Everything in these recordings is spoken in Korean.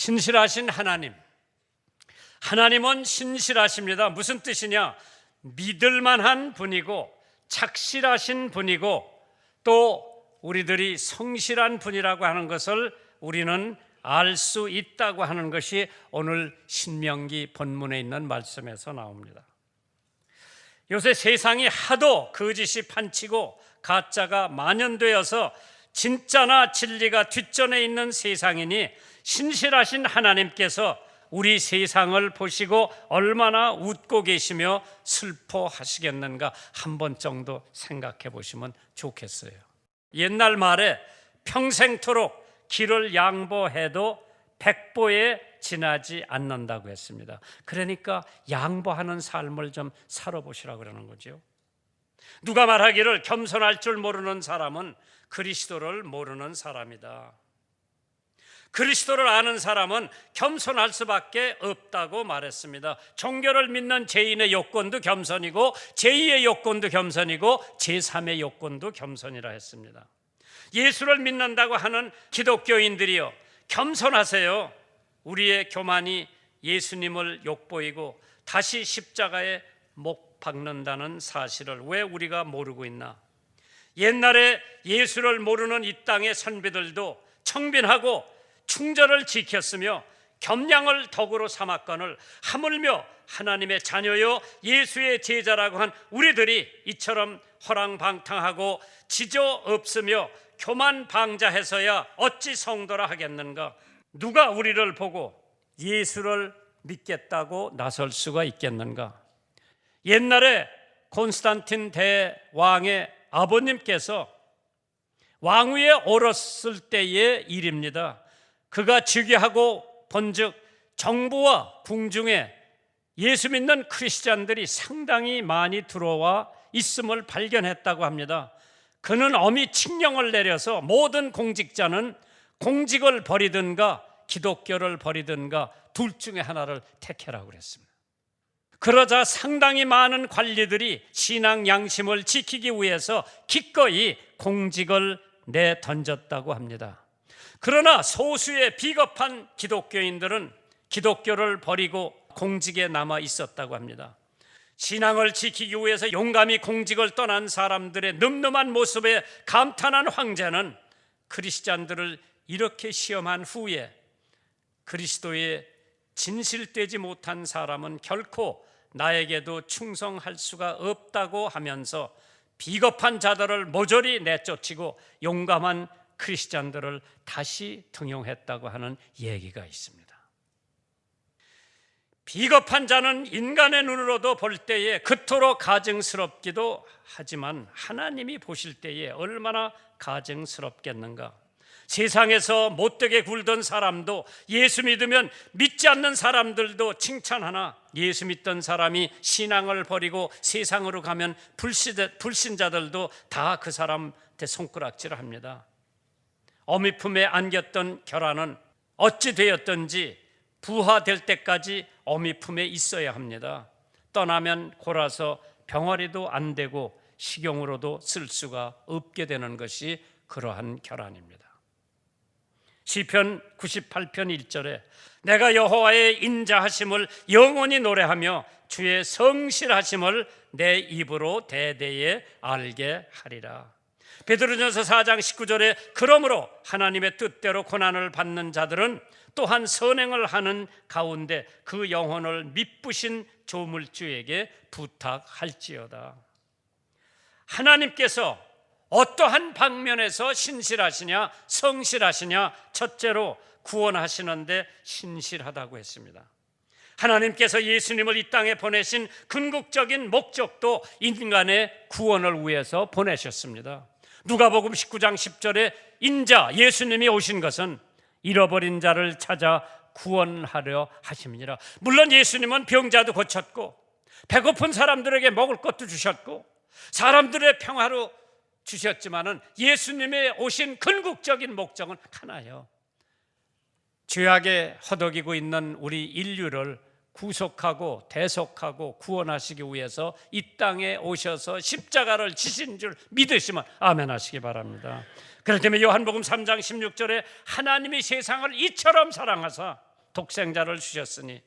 신실하신 하나님, 하나님은 신실하십니다. 무슨 뜻이냐? 믿을만한 분이고 착실하신 분이고 또 우리들이 성실한 분이라고 하는 것을 우리는 알 수 있다고 하는 것이 오늘 신명기 본문에 있는 말씀에서 나옵니다. 요새 세상이 하도 거짓이 판치고 가짜가 만연되어서 진짜나 진리가 뒷전에 있는 세상이니 신실하신 하나님께서 우리 세상을 보시고 얼마나 웃고 계시며 슬퍼하시겠는가 한 번 정도 생각해 보시면 좋겠어요. 옛날 말에 평생토록 길을 양보해도 백보에 지나지 않는다고 했습니다. 그러니까 양보하는 삶을 좀 살아보시라고 그러는 거죠. 누가 말하기를 겸손할 줄 모르는 사람은 그리스도를 모르는 사람이다. 그리스도를 아는 사람은 겸손할 수밖에 없다고 말했습니다. 종교를 믿는 제1의 요건도 겸손이고 제2의 요건도 겸손이고 제3의 요건도 겸손이라 했습니다. 예수를 믿는다고 하는 기독교인들이요, 겸손하세요. 우리의 교만이 예수님을 욕보이고 다시 십자가에 못 박는다는 사실을 왜 우리가 모르고 있나? 옛날에 예수를 모르는 이 땅의 선비들도 청빈하고 충절을 지켰으며 겸양을 덕으로 삼았거늘 하물며 하나님의 자녀요 예수의 제자라고 한 우리들이 이처럼 허랑방탕하고 지조 없으며 교만방자해서야 어찌 성도라 하겠는가? 누가 우리를 보고 예수를 믿겠다고 나설 수가 있겠는가? 옛날에 콘스탄틴 대왕의 아버님께서 왕위에 오렀을 때의 일입니다. 그가 즉위하고 본즉 정부와 궁중에 예수 믿는 크리스찬들이 상당히 많이 들어와 있음을 발견했다고 합니다. 그는 엄히 칙령을 내려서 모든 공직자는 공직을 버리든가 기독교를 버리든가 둘 중에 하나를 택해라고 그랬습니다. 그러자 상당히 많은 관리들이 신앙 양심을 지키기 위해서 기꺼이 공직을 내던졌다고 합니다. 그러나 소수의 비겁한 기독교인들은 기독교를 버리고 공직에 남아 있었다고 합니다. 신앙을 지키기 위해서 용감히 공직을 떠난 사람들의 늠름한 모습에 감탄한 황제는 크리스찬들을 이렇게 시험한 후에 그리스도에 진실되지 못한 사람은 결코 나에게도 충성할 수가 없다고 하면서 비겁한 자들을 모조리 내쫓고 용감한 크리스찬들을 다시 등용했다고 하는 얘기가 있습니다. 비겁한 자는 인간의 눈으로도 볼 때에 그토록 가증스럽기도 하지만 하나님이 보실 때에 얼마나 가증스럽겠는가? 세상에서 못되게 굴던 사람도 예수 믿으면 믿지 않는 사람들도 칭찬하나 예수 믿던 사람이 신앙을 버리고 세상으로 가면 불신자들도 다 그 사람한테 손가락질을 합니다. 어미 품에 안겼던 결혼은 어찌 되었든지 부화될 때까지 어미 품에 있어야 합니다. 떠나면 골아서 병아리도 안 되고 식용으로도 쓸 수가 없게 되는 것이 그러한 결혼입니다. 시편 98편 1절에 내가 여호와의 인자하심을 영원히 노래하며 주의 성실하심을 내 입으로 대대에 알게 하리라. 베드로전서 4장 19절에 그러므로 하나님의 뜻대로 고난을 받는 자들은 또한 선행을 하는 가운데 그 영혼을 미쁘신 조물주에게 부탁할지어다. 하나님께서 어떠한 방면에서 신실하시냐 성실하시냐? 첫째로 구원하시는데 신실하다고 했습니다. 하나님께서 예수님을 이 땅에 보내신 궁극적인 목적도 인간의 구원을 위해서 보내셨습니다. 누가복음 19장 10절에 인자 예수님이 오신 것은 잃어버린 자를 찾아 구원하려 하심이니라. 물론 예수님은 병자도 고쳤고 배고픈 사람들에게 먹을 것도 주셨고 사람들의 평화로 주셨지만은 예수님의 오신 궁극적인 목적은 하나예요. 죄악에 허덕이고 있는 우리 인류를 구속하고 대속하고 구원하시기 위해서 이 땅에 오셔서 십자가를 지신 줄 믿으시면 아멘 하시기 바랍니다. 그렇기 때문에 요한복음 3장 16절에 하나님이 세상을 이처럼 사랑하사 독생자를 주셨으니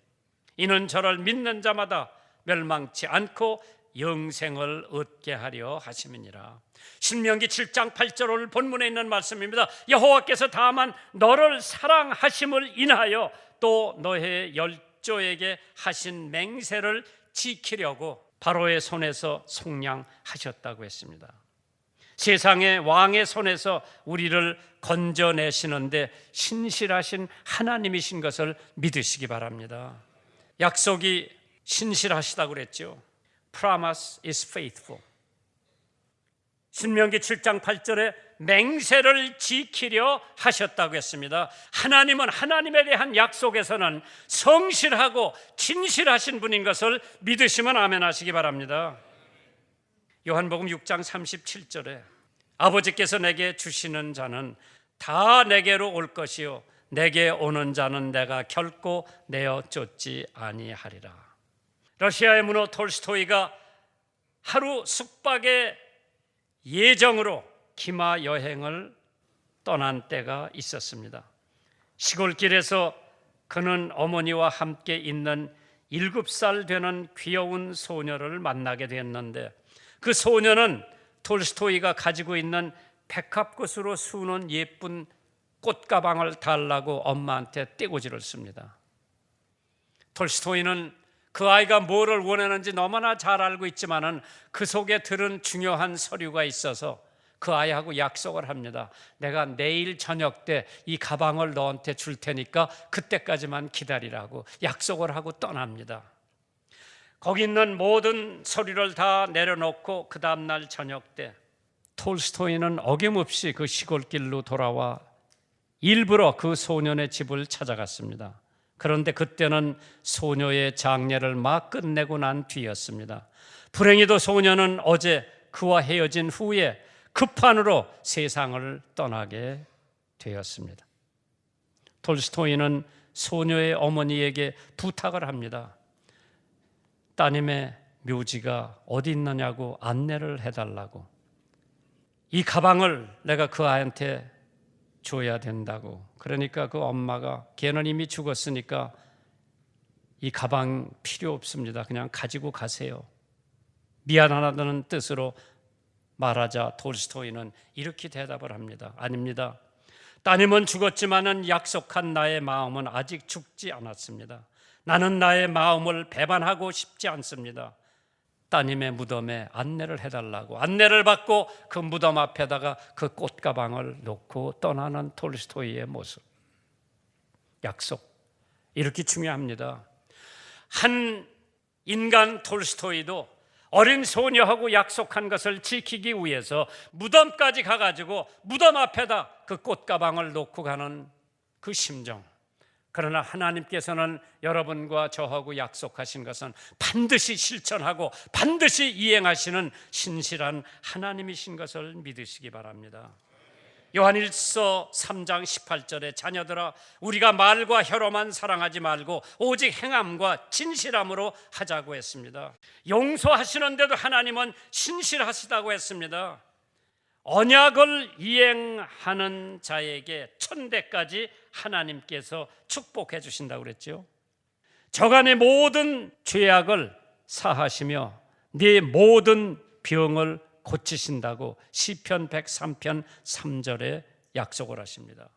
이는 저를 믿는 자마다 멸망치 않고 영생을 얻게 하려 하심이니라. 신명기 7장 8절 본문에 있는 말씀입니다. 여호와께서 다만 너를 사랑하심을 인하여 또 너의 열조에게 하신 맹세를 지키려고 바로의 손에서 속량하셨다고 했습니다. 세상의 왕의 손에서 우리를 건져내시는데 신실하신 하나님이신 것을 믿으시기 바랍니다. 약속이 신실하시다고 그랬죠. Promise is faithful. 신명기 7장 8절에 맹세를 지키려 하셨다고 했습니다. 하나님은 하나님에 대한 약속에서는 성실하고 진실하신 분인 것을 믿으시면 아멘 하시기 바랍니다. 요한복음 6장 37절에 아버지께서 내게 주시는 자는 다 내게로 올 것이요 내게 오는 자는 내가 결코 내어 쫓지 아니하리라. 러시아의 문호 톨스토이가 하루 숙박의 예정으로 기마 여행을 떠난 때가 있었습니다. 시골길에서 그는 어머니와 함께 있는 7살 되는 귀여운 소녀를 만나게 됐는데 그 소녀는 톨스토이가 가지고 있는 백합꽃으로 수놓은 예쁜 꽃가방을 달라고 엄마한테 떼고지를 씁니다. 톨스토이는 그 아이가 뭐를 원하는지 너무나 잘 알고 있지만은 그 속에 들은 중요한 서류가 있어서 그 아이하고 약속을 합니다. 내가 내일 저녁 때 이 가방을 너한테 줄 테니까 그때까지만 기다리라고 약속을 하고 떠납니다. 거기 있는 모든 서류를 다 내려놓고 그 다음날 저녁 때 톨스토이는 어김없이 그 시골길로 돌아와 일부러 그 소년의 집을 찾아갔습니다. 그런데 그때는 소녀의 장례를 막 끝내고 난 뒤였습니다. 불행히도 소녀는 어제 그와 헤어진 후에 급한으로 세상을 떠나게 되었습니다. 톨스토이는 소녀의 어머니에게 부탁을 합니다. 따님의 묘지가 어디 있느냐고 안내를 해달라고. 이 가방을 내가 그 아이한테 줘야 된다고. 그러니까 그 엄마가 걔는 이미 죽었으니까 이 가방 필요 없습니다. 그냥 가지고 가세요. 미안하다는 뜻으로 말하자 톨스토이는 이렇게 대답을 합니다. 아닙니다. 따님은 죽었지만은 약속한 나의 마음은 아직 죽지 않았습니다. 나는 나의 마음을 배반하고 싶지 않습니다. 따님의 무덤에 안내를 해달라고 안내를 받고 그 무덤 앞에다가 그 꽃가방을 놓고 떠나는 톨스토이의 모습. 약속, 이렇게 중요합니다. 한 인간 톨스토이도 어린 소녀하고 약속한 것을 지키기 위해서 무덤까지 가가지고 무덤 앞에다 그 꽃가방을 놓고 가는 그 심정. 그러나 하나님께서는 여러분과 저하고 약속하신 것은 반드시 실천하고 반드시 이행하시는 신실한 하나님이신 것을 믿으시기 바랍니다. 요한일서 3장 18절에 자녀들아 우리가 말과 혀로만 사랑하지 말고 오직 행함과 진실함으로 하자고 했습니다. 용서하시는데도 하나님은 신실하시다고 했습니다. 언약을 이행하는 자에게 천대까지 하나님께서 축복해 주신다고 그랬죠. 저간의 모든 죄악을 사하시며 네 모든 병을 고치신다고 시편 103편 3절에 약속을 하십니다.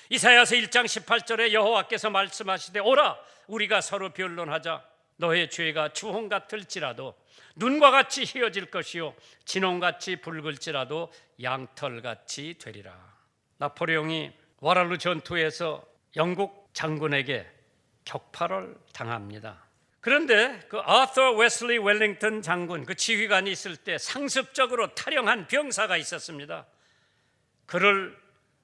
이사야서 1장 18절에 여호와께서 말씀하시되 오라 우리가 서로 변론하자. 너의 죄가 주홍 같을지라도 눈과 같이 희어질 것이요 진홍같이 붉을지라도 양털같이 되리라. 나폴레옹이 와랄루 전투에서 영국 장군에게 격파를 당합니다. 그런데 그 아서 웨슬리 웰링턴 장군 그 지휘관이 있을 때 상습적으로 탈영한 병사가 있었습니다. 그를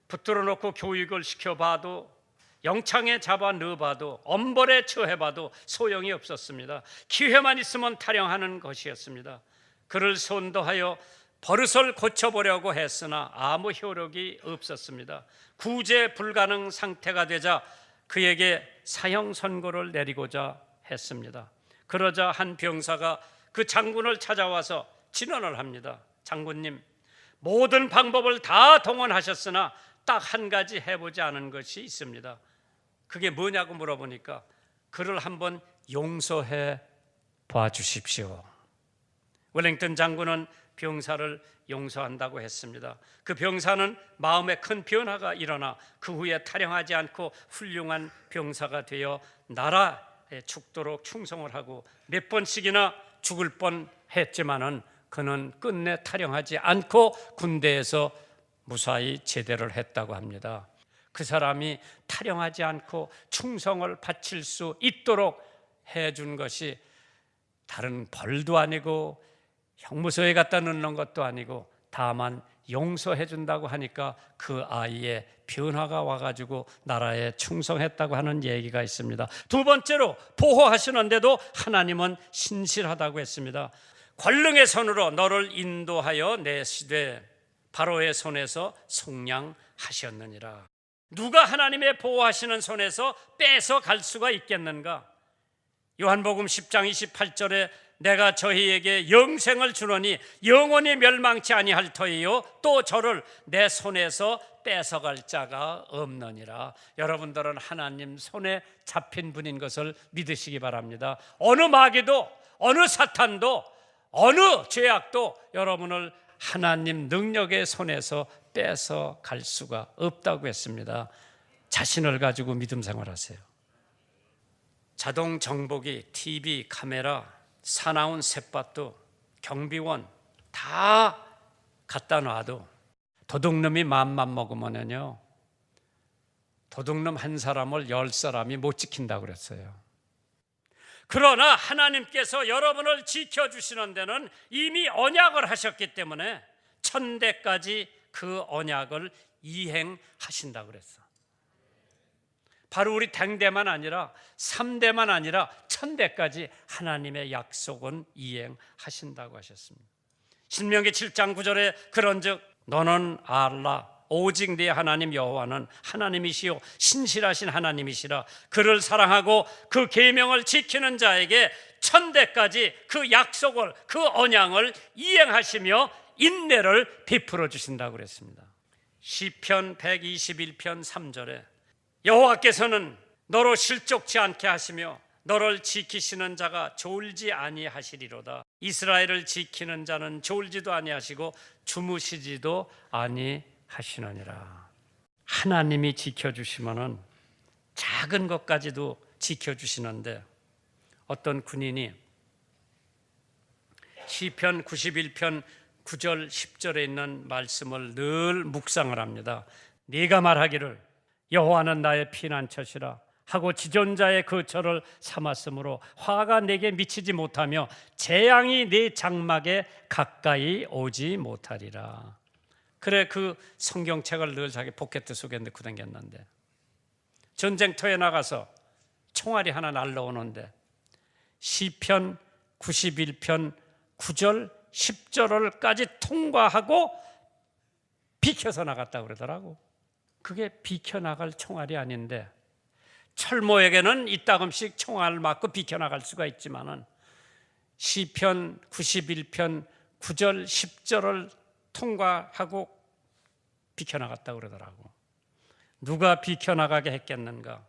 붙들어 놓고 교육을 시켜봐도 영창에 잡아 넣어봐도 엄벌에 처해봐도 소용이 없었습니다. 기회만 있으면 탈영하는 것이었습니다. 그를 선도하여 버릇을 고쳐보려고 했으나 아무 효력이 없었습니다. 구제 불가능 상태가 되자 그에게 사형 선고를 내리고자 했습니다. 그러자 한 병사가 그 장군을 찾아와서 진언을 합니다. 장군님, 모든 방법을 다 동원하셨으나 딱 한 가지 해보지 않은 것이 있습니다. 그게 뭐냐고 물어보니까 그를 한번 용서해 봐주십시오. 웰링턴 장군은 병사를 용서한다고 했습니다. 그 병사는 마음에 큰 변화가 일어나 그 후에 탈영하지 않고 훌륭한 병사가 되어 나라에 죽도록 충성을 하고 몇 번씩이나 죽을 뻔했지만은 그는 끝내 탈영하지 않고 군대에서 무사히 제대를 했다고 합니다. 그 사람이 탈영하지 않고 충성을 바칠 수 있도록 해준 것이 다른 벌도 아니고 형무소에 갖다 넣는 것도 아니고 다만 용서해 준다고 하니까 그 아이의 변화가 와가지고 나라에 충성했다고 하는 얘기가 있습니다. 두 번째로 보호하시는데도 하나님은 신실하다고 했습니다. 권능의 손으로 너를 인도하여 내시되 바로의 손에서 속량하셨느니라. 누가 하나님의 보호하시는 손에서 뺏어 갈 수가 있겠는가? 요한복음 10장 28절에 내가 저희에게 영생을 주노니 영원히 멸망치 아니할 터이요 또 저를 내 손에서 뺏어갈 자가 없느니라. 여러분들은 하나님 손에 잡힌 분인 것을 믿으시기 바랍니다. 어느 마귀도 어느 사탄도 어느 죄악도 여러분을 하나님 능력의 손에서 뺏어갈 수가 없다고 했습니다. 자신을 가지고 믿음 생활하세요. 자동 정보기, TV, 카메라, 사나운 쇳밭도 경비원 다 갖다 놔도 도둑놈이 마음만 먹으면요 도둑놈 한 사람을 10사람이 못 지킨다고 그랬어요. 그러나 하나님께서 여러분을 지켜주시는 데는 이미 언약을 하셨기 때문에 천대까지 그 언약을 이행하신다고 그랬어. 바로 우리 당대만 아니라 3대만 아니라 천대까지 하나님의 약속은 이행하신다고 하셨습니다. 신명기 7장 9절에 그런즉 너는 알라 오직 네 하나님 여호와는 하나님이시요 신실하신 하나님이시라. 그를 사랑하고 그 계명을 지키는 자에게 천대까지 그 약속을 그 언약을 이행하시며 인내를 베풀어 주신다고 그랬습니다. 시편 121편 3절에 여호와께서는 너로 실족치 않게 하시며 너를 지키시는 자가 졸지 아니하시리로다. 이스라엘을 지키는 자는 졸지도 아니하시고 주무시지도 아니하시느니라. 하나님이 지켜주시면은 작은 것까지도 지켜주시는데 어떤 군인이 시편 91편 9절 10절에 있는 말씀을 늘 묵상을 합니다. 네가 말하기를 여호와는 나의 피난처시라 하고 지존자의 그 저를 삼았으므로 화가 내게 미치지 못하며 재앙이 네 장막에 가까이 오지 못하리라. 그래 그 성경책을 늘 자기 포켓 속에 넣고 다녔는데 전쟁터에 나가서 총알이 하나 날라오는데 시편 91편 9절 10절을까지 통과하고 비켜서 나갔다고 그러더라고. 그게 비켜나갈 총알이 아닌데 철모에게는 이따금씩 총알 맞고 비켜나갈 수가 있지만은 시편 91편 9절 10절을 통과하고 비켜나갔다고 그러더라고. 누가 비켜나가게 했겠는가?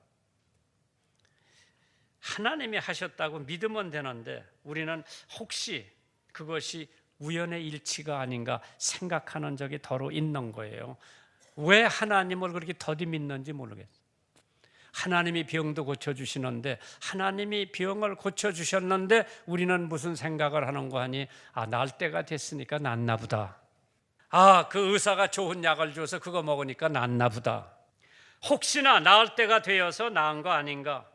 하나님이 하셨다고 믿으면 되는데 우리는 혹시 그것이 우연의 일치가 아닌가 생각하는 적이 더러 있는 거예요. 왜 하나님을 그렇게 더디 믿는지 모르겠어요. 하나님이 병도 고쳐주시는데 하나님이 병을 고쳐주셨는데 우리는 무슨 생각을 하는 거 하니 날 때가 됐으니까 낫나 보다. 그 의사가 좋은 약을 줘서 그거 먹으니까 낫나 보다. 혹시나 나을 때가 되어서 나은 거 아닌가,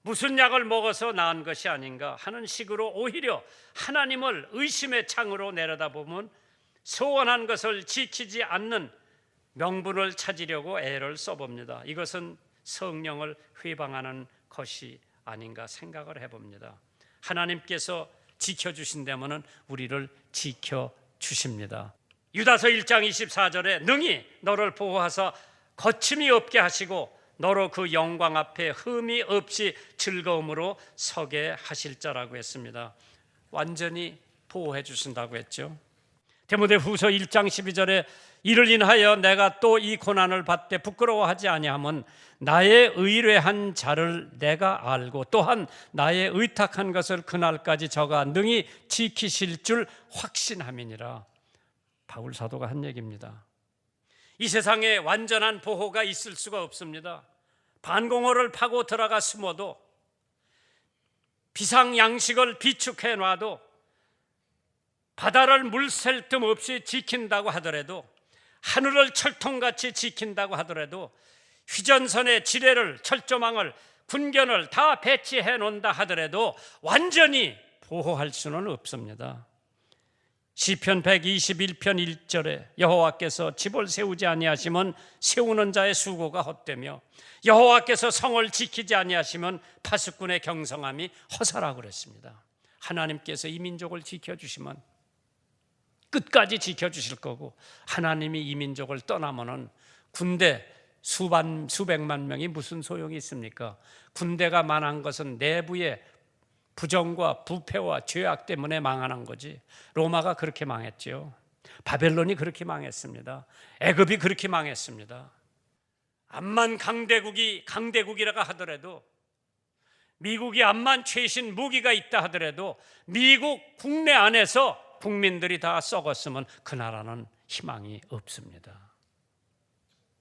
무슨 약을 먹어서 나은 것이 아닌가 하는 식으로 오히려 하나님을 의심의 창으로 내려다보면 소원한 것을 지키지 않는 명분을 찾으려고 애를 써봅니다. 이것은 성령을 회방하는 것이 아닌가 생각을 해봅니다. 하나님께서 지켜주신다면 우리를 지켜주십니다. 유다서 1장 24절에 능히 너를 보호하사 거침이 없게 하시고 너로 그 영광 앞에 흠이 없이 즐거움으로 서게 하실 자라고 했습니다. 완전히 보호해 주신다고 했죠. 디모데후서 1장 12절에 이를 인하여 내가 또 이 고난을 받되 부끄러워하지 아니함은 나의 의뢰한 자를 내가 알고 또한 나의 의탁한 것을 그날까지 저가 능히 지키실 줄 확신함이니라. 바울 사도가 한 얘기입니다. 이 세상에 완전한 보호가 있을 수가 없습니다. 반공호를 파고 들어가 숨어도, 비상양식을 비축해 놔도, 바다를 물샐 틈 없이 지킨다고 하더라도, 하늘을 철통같이 지킨다고 하더라도, 휘전선의 지뢰를, 철조망을, 군견을 다 배치해 놓는다 하더라도 완전히 보호할 수는 없습니다. 시편 121편 1절에 여호와께서 집을 세우지 아니하시면 세우는 자의 수고가 헛되며 여호와께서 성을 지키지 아니하시면 파수꾼의 경성함이 허사라고 그랬습니다. 하나님께서 이 민족을 지켜주시면 끝까지 지켜주실 거고, 하나님이 이 민족을 떠나면은 군대 수백만 명이 무슨 소용이 있습니까? 군대가 망한 것은 내부의 부정과 부패와 죄악 때문에 망하는 거지. 로마가 그렇게 망했죠. 바벨론이 그렇게 망했습니다. 애굽이 그렇게 망했습니다. 암만 강대국이라고 하더라도, 미국이 암만 최신 무기가 있다 하더라도 미국 국내 안에서 국민들이 다 썩었으면 그 나라는 희망이 없습니다.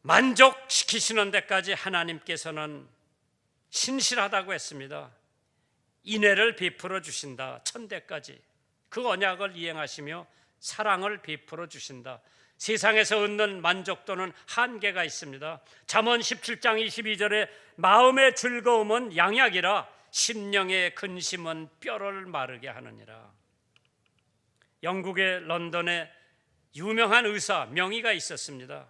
만족시키시는 데까지 하나님께서는 신실하다고 했습니다. 인애를 베풀어 주신다. 천대까지 그 언약을 이행하시며 사랑을 베풀어 주신다. 세상에서 얻는 만족도는 한계가 있습니다. 잠언 17장 22절에 마음의 즐거움은 양약이라 심령의 근심은 뼈를 마르게 하느니라. 영국의 런던에 유명한 의사 명의가 있었습니다.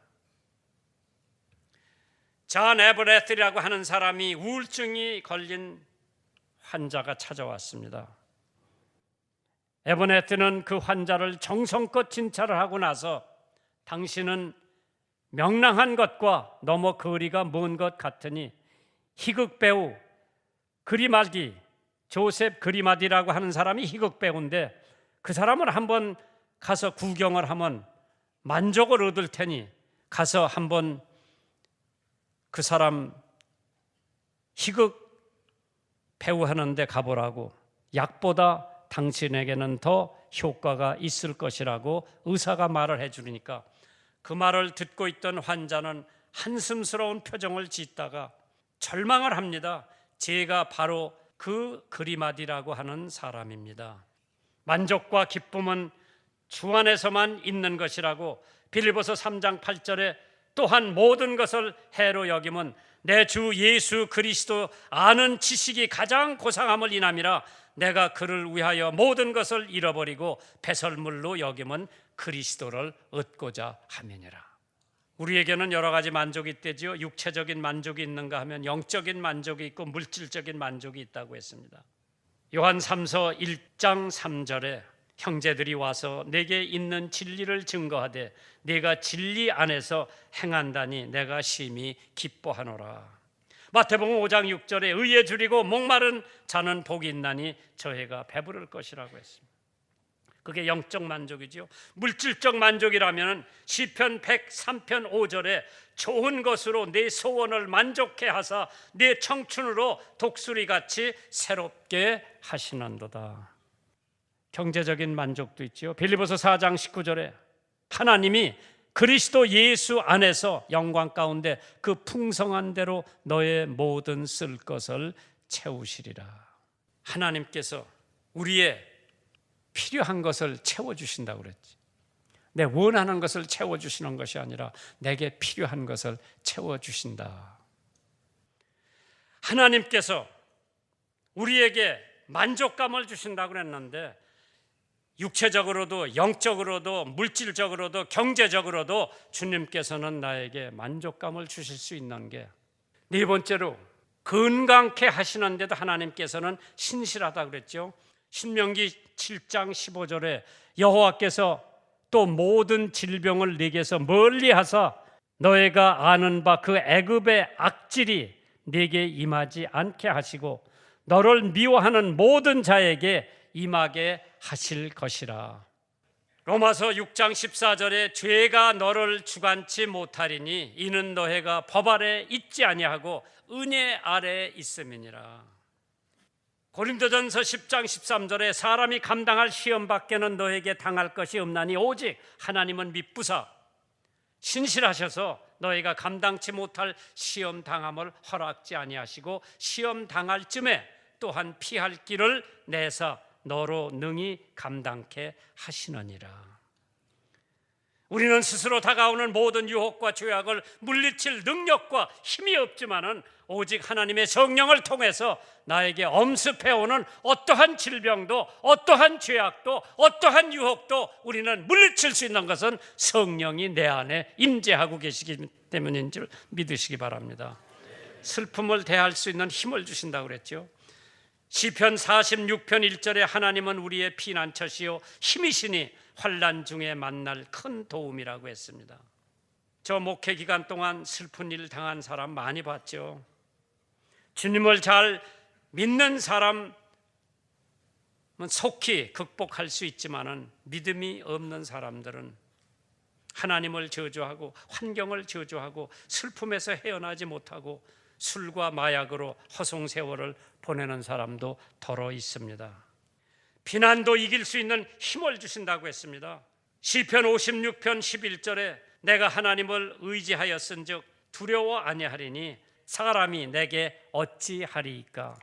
존 에버레트라고 하는 사람이 우울증이 걸린 환자가 찾아왔습니다. 에버레트는 그 환자를 정성껏 진찰을 하고 나서 당신은 명랑한 것과 너무 거리가 먼 것 같으니 희극 배우 그리마디, 조셉 그리마디라고 하는 사람이 희극 배우인데 그 사람을 한번 가서 구경을 하면 만족을 얻을 테니 가서 한번 그 사람 희극 배우 하는데 가보라고, 약보다 당신에게는 더 효과가 있을 것이라고 의사가 말을 해주니까 그 말을 듣고 있던 환자는 한숨스러운 표정을 짓다가 절망을 합니다. 제가 바로 그 그리마디라고 하는 사람입니다. 만족과 기쁨은 주 안에서만 있는 것이라고 빌립보서 3장 8절에 또한 모든 것을 해로 여김은 내 주 예수 그리스도 아는 지식이 가장 고상함을 인함이라. 내가 그를 위하여 모든 것을 잃어버리고 배설물로 여김은 그리스도를 얻고자 함이니라. 우리에게는 여러 가지 만족이 있대지요. 육체적인 만족이 있는가 하면 영적인 만족이 있고 물질적인 만족이 있다고 했습니다. 요한 3서 1장 3절에 형제들이 와서 내게 있는 진리를 증거하되 내가 진리 안에서 행한다니 내가 심히 기뻐하노라. 마태복음 5장 6절에 의에 줄이고 목마른 자는 복이 있나니 저희가 배부를 것이라고 했습니다. 그게 영적 만족이죠. 물질적 만족이라면 시편 103편 5절에 좋은 것으로 내 소원을 만족해 하사 내 청춘으로 독수리같이 새롭게 하시는도다. 경제적인 만족도 있죠. 빌립보서 4장 19절에 하나님이 그리스도 예수 안에서 영광 가운데 그 풍성한 대로 너의 모든 쓸 것을 채우시리라. 하나님께서 우리의 필요한 것을 채워주신다고 그랬지. 내 원하는 것을 채워주시는 것이 아니라 내게 필요한 것을 채워주신다. 하나님께서 우리에게 만족감을 주신다고 그랬는데 육체적으로도 영적으로도 물질적으로도 경제적으로도 주님께서는 나에게 만족감을 주실 수 있는 게, 네 번째로 건강케 하시는데도 하나님께서는 신실하다고 그랬죠. 신명기 7장 15절에 여호와께서 또 모든 질병을 네게서 멀리 하사 너희가 아는 바 그 애굽의 악질이 네게 임하지 않게 하시고 너를 미워하는 모든 자에게 임하게 하실 것이라. 로마서 6장 14절에 죄가 너를 주관치 못하리니 이는 너희가 법 아래 있지 아니하고 은혜 아래 있음이니라. 고린도전서 10장 13절에 사람이 감당할 시험 밖에는 너에게 당할 것이 없나니 오직 하나님은 미쁘사 신실하셔서 너희가 감당치 못할 시험 당함을 허락지 아니하시고 시험 당할 쯤에 또한 피할 길을 내사 너로 능히 감당케 하시느니라. 우리는 스스로 다가오는 모든 유혹과 죄악을 물리칠 능력과 힘이 없지만은 오직 하나님의 성령을 통해서 나에게 엄습해오는 어떠한 질병도 어떠한 죄악도 어떠한 유혹도 우리는 물리칠 수 있는 것은 성령이 내 안에 임재하고 계시기 때문인 줄 믿으시기 바랍니다. 슬픔을 대할 수 있는 힘을 주신다고 그랬죠. 시편 46편 1절에 하나님은 우리의 피난처시요 힘이시니 환난 중에 만날 큰 도움이라고 했습니다. 저 목회 기간 동안 슬픈 일 당한 사람 많이 봤죠. 주님을 잘 믿는 사람은 속히 극복할 수 있지만은 믿음이 없는 사람들은 하나님을 저주하고 환경을 저주하고 슬픔에서 헤어나지 못하고 술과 마약으로 허송세월을 보내는 사람도 더러 있습니다. 비난도 이길 수 있는 힘을 주신다고 했습니다. 시편 56편 11절에 내가 하나님을 의지하였은즉 두려워 아니하리니 사람이 내게 어찌하리이까.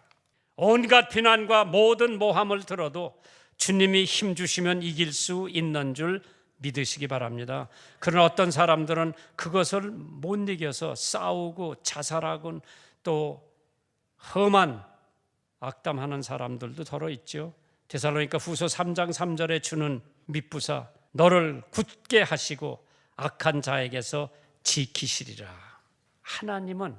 온갖 비난과 모든 모함을 들어도 주님이 힘 주시면 이길 수 있는 줄 믿으시기 바랍니다. 그러나 어떤 사람들은 그것을 못 이겨서 싸우고 자살하고 또 험한 악담하는 사람들도 더러 있죠. 데살로니가 후서 3장 3절에 주는 미쁘사 너를 굳게 하시고 악한 자에게서 지키시리라. 하나님은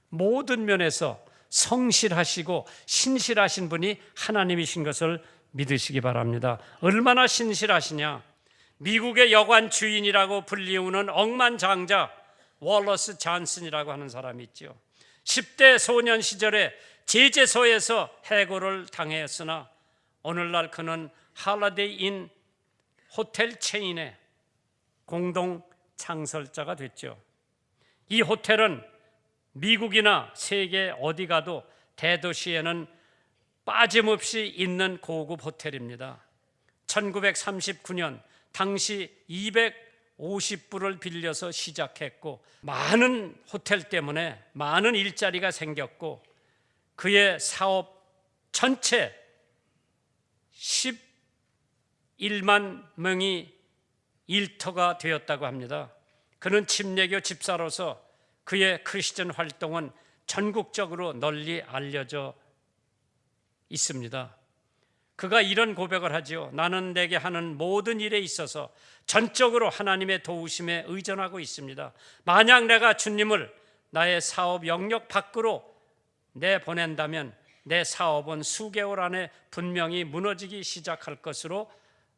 모든 면에서 성실하시고 신실하신 분이 하나님이신 것을 믿으시기 바랍니다. 얼마나 신실하시냐. 미국의 여관 주인이라고 불리우는 억만장자 월러스 잔슨이라고 하는 사람이 있죠. 10대 소년 시절에 제재소에서 해고를 당했으나 오늘날 그는 할리데이 인 호텔 체인의 공동 창설자가 됐죠. 이 호텔은 미국이나 세계 어디 가도 대도시에는 빠짐없이 있는 고급 호텔입니다. 1939년 당시 250불을 빌려서 시작했고 많은 호텔 때문에 많은 일자리가 생겼고 그의 사업 전체 11만 명이 일터가 되었다고 합니다. 그는 침례교 집사로서 그의 크리스천 활동은 전국적으로 널리 알려져 있습니다. 그가 이런 고백을 하지요. 나는 내게 하는 모든 일에 있어서 전적으로 하나님의 도우심에 의존하고 있습니다. 만약 내가 주님을 나의 사업 영역 밖으로 내보낸다면 내 사업은 수개월 안에 분명히 무너지기 시작할 것으로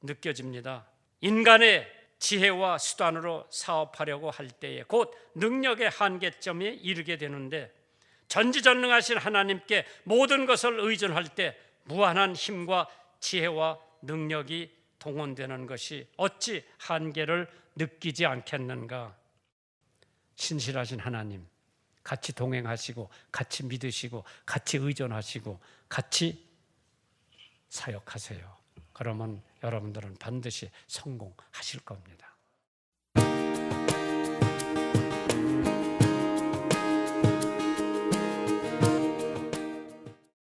느껴집니다. 인간의 지혜와 수단으로 사업하려고 할 때에 곧 능력의 한계점에 이르게 되는데 전지전능하신 하나님께 모든 것을 의존할 때 무한한 힘과 지혜와 능력이 동원되는 것이 어찌 한계를 느끼지 않겠는가. 신실하신 하나님 같이 동행하시고 같이 믿으시고 같이 의존하시고 같이 사역하세요. 그러면 여러분들은 반드시 성공하실 겁니다.